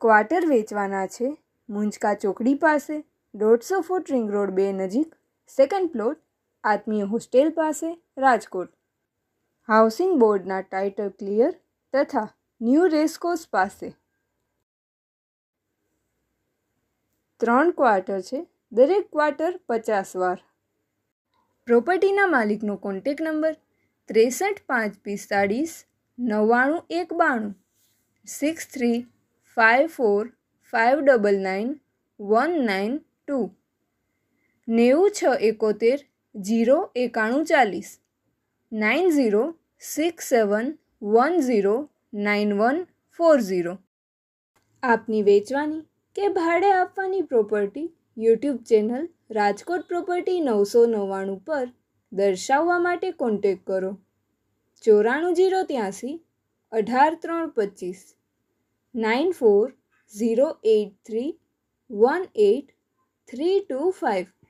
Quarter વેચવાના છે મુંજકા ચોકડી પાસે, 150 ફૂટ રિંગ રોડ 2 નજીક, સેકન્ડ પ્લોટ, આત્મીય હોસ્ટેલ પાસે, રાજકોટ. હાઉસિંગ બોર્ડના ટાઇટલ ક્લિયર તથા ન્યૂ રેસકોર્સ પાસે. 3 ક્વાર્ટર છે, દરેક ક્વાર્ટર 50 વાર. પ્રોપર્ટીના માલિકનો કોન્ટેક નંબર 63 545 99 192 63 54 599 191 091 40 9067109140. આપની વેચવાની કે ભાડે આપવાની property YouTube channel Rajkot property 999 પર દર્શાવવા માટે કોન્ટેક કરો 94 083 18 325 94 083 18 325.